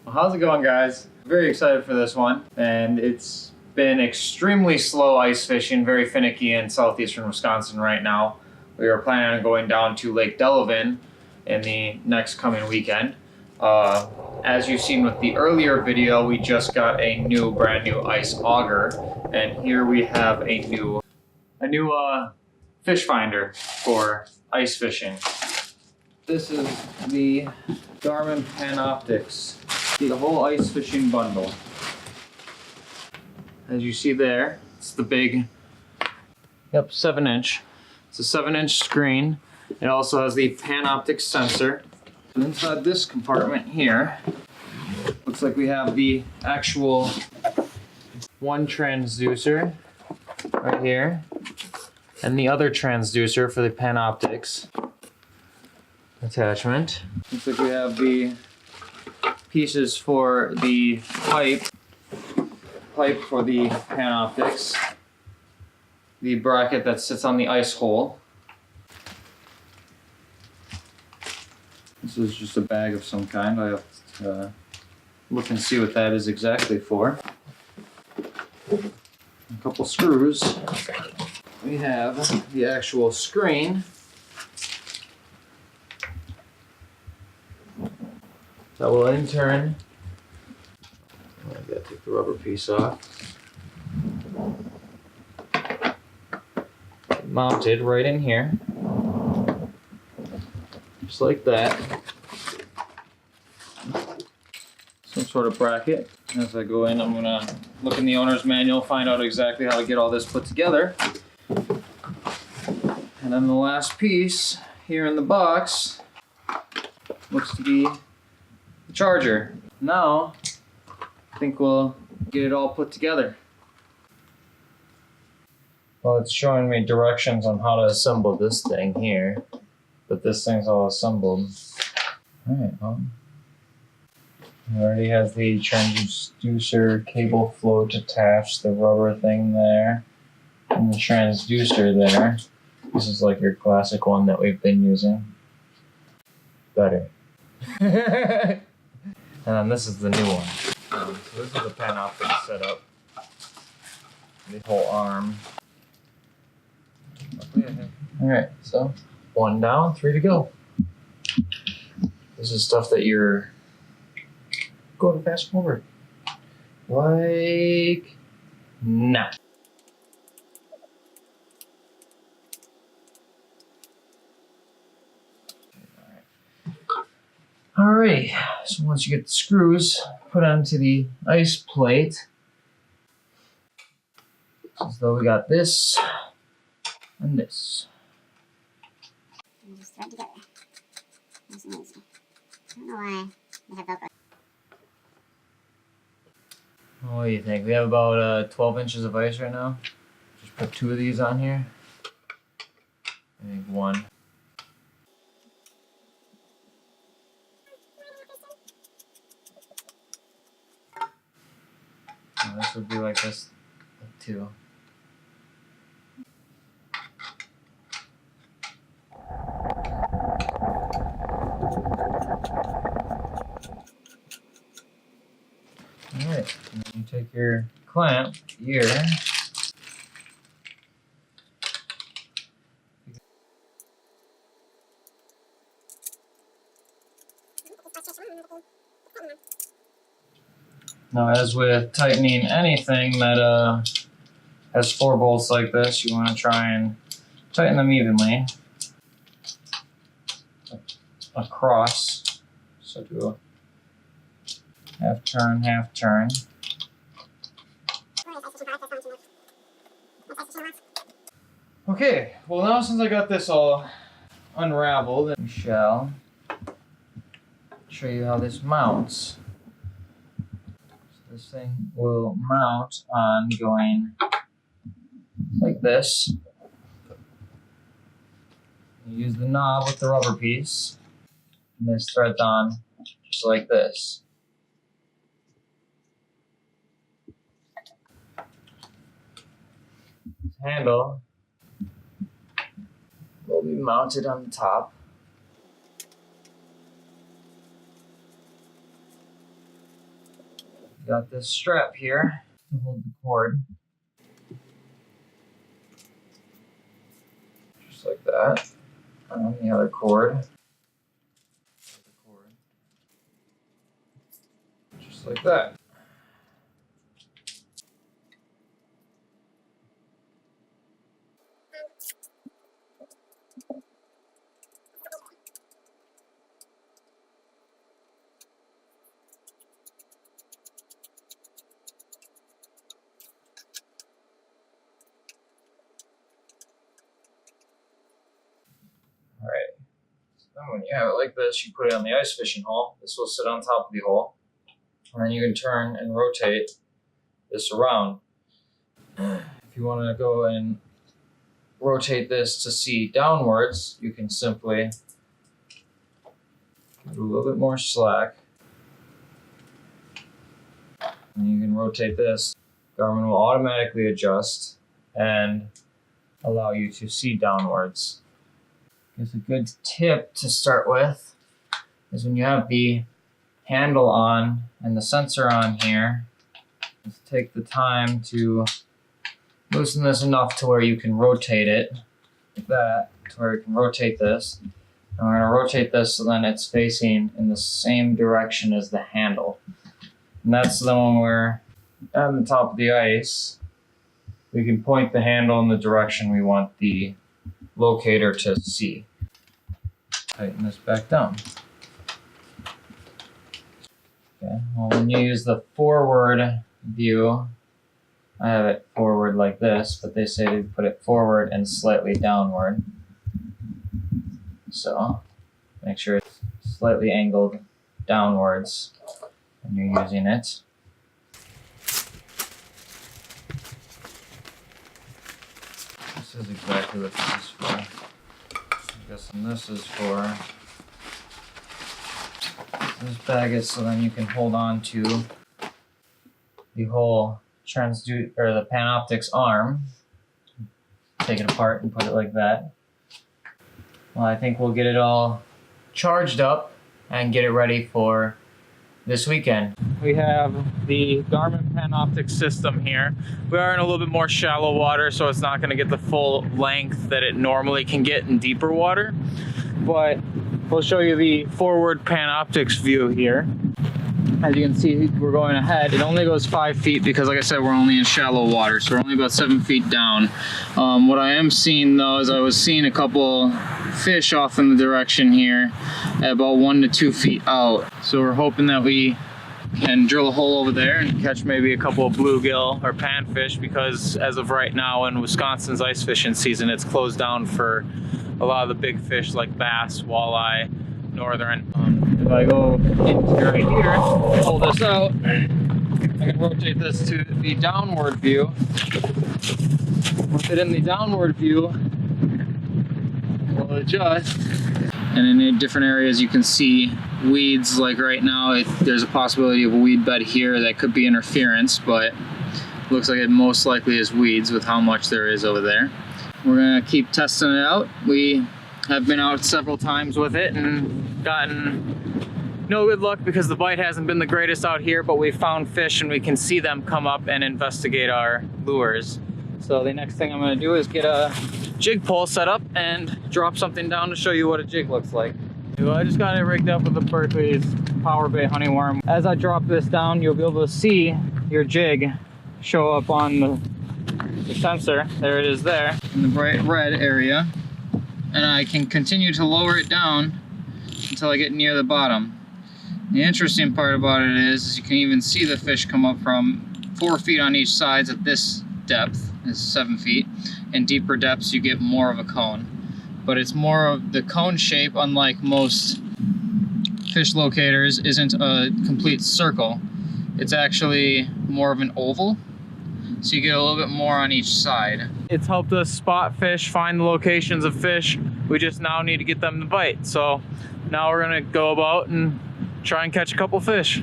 Well, how's it going, guys? Very excited for this one, and it's been extremely slow ice fishing, very finicky in southeastern Wisconsin right now. We are planning on going down to Lake Delavan in the next coming weekend. As you've seen with the earlier video, we just got a brand new ice auger, and here we have a new fish finder for ice fishing. This is the Garmin Panoptix, the whole ice fishing bundle. As you see there, it's the big, 7-inch. It's a 7-inch screen. It also has the Panoptix sensor. Inside this compartment here, looks like we have the actual one transducer right here, and the other transducer for the Panoptix attachment. Looks like we have the pieces for the pipe for the Panoptix, the bracket that sits on the ice hole. This is just a bag of some kind. I have to look and see what that is exactly for. A couple screws. We have the actual screen that will in turn, I gotta take the rubber piece off, mounted right in here, just like that. Some sort of bracket. As I go in, I'm gonna look in the owner's manual, find out exactly how to get all this put together. And then the last piece here in the box looks to be the charger. Now, I think we'll get it all put together. Well, it's showing me directions on how to assemble this thing here, but this thing's all assembled. Alright, well, it already has the transducer cable float attached, the rubber thing there, and the transducer there. This is like your classic one that we've been using. Better. And then this is the new one. So this is the Panoptix setup. The whole arm. Alright, so 1 down, 3 to go. This is stuff that you're going to fast forward. Like now. Alright, so once you get the screws put onto the ice plate, so we got this and this. And just thread together. Nice and easy. I don't know why they have Velcro. What do you think? We have about 12 inches of ice right now. Just put 2 of these on here. I think 1. This would be like this, 2. Alright, and then you take your clamp here. Now, as with tightening anything that has 4 bolts like this, you want to try and tighten them evenly across. So do a half turn, half turn. Okay, well now since I got this all unraveled, we shall show you how this mounts. This thing will mount on going like this. You use the knob with the rubber piece, and this threads on just like this. This handle will be mounted on the top. got this strap here to hold the cord. Just like that. And the other cord. Just like that. Alright, so then when you have it like this, you put it on the ice fishing hole. This will sit on top of the hole. And then you can turn and rotate this around. If you want to go and rotate this to see downwards, you can simply give it a little bit more slack. And you can rotate this. Garmin will automatically adjust and allow you to see downwards. Here's a good tip to start with is when you have the handle on and the sensor on here, just take the time to loosen this enough to where you can rotate it like that, to where you can rotate this. And we're going to rotate this so then it's facing in the same direction as the handle. And that's then when we're at the top of the ice, we can point the handle in the direction we want the locator to see. Tighten this back down. Okay, well, when you use the forward view, I have it forward like this, but they say to put it forward and slightly downward. So make sure it's slightly angled downwards when you're using it. This is exactly what this is for. I'm guessing this is for this bag is so then you can hold on to the whole the Panoptix arm. Take it apart and put it like that. Well, I think we'll get it all charged up and get it ready for this weekend. We have the Garmin Panoptix system here. We are in a little bit more shallow water, so it's not going to get the full length that it normally can get in deeper water. But we'll show you the forward Panoptix view here. As you can see, we're going ahead. It only goes 5 feet because, like I said, we're only in shallow water, so we're only about 7 feet down. What I am seeing, though, is I was seeing a couple fish off in the direction here at about 1 to 2 feet out. So we're hoping that we can drill a hole over there and catch maybe a couple of bluegill or panfish, because as of right now in Wisconsin's ice fishing season, it's closed down for a lot of the big fish like bass, walleye, northern. If I go into right here, pull this out, I can rotate this to the downward view. With it in the downward view, we'll adjust. And in different areas you can see weeds, like right now there's a possibility of a weed bed here that could be interference, but looks like it most likely is weeds with how much there is over there. We're gonna keep testing it out. We have been out several times with it and gotten no good luck because the bite hasn't been the greatest out here, but we found fish and we can see them come up and investigate our lures. So the next thing I'm gonna do is get a jig pole set up and drop something down to show you what a jig looks like. I just got it rigged up with the Berkeley's Power Bait honeyworm. As I drop this down, you'll be able to see your jig show up on the sensor. There it is there in the bright red area. And I can continue to lower it down until I get near the bottom. The interesting part about it is you can even see the fish come up from 4 feet on each side at this depth, is 7 feet. In deeper depths you get more of a cone. But it's more of the cone shape, unlike most fish locators, isn't a complete circle. It's actually more of an oval. So you get a little bit more on each side. It's helped us spot fish, find the locations of fish. We just now need to get them to bite. So now we're gonna go about and try and catch a couple fish.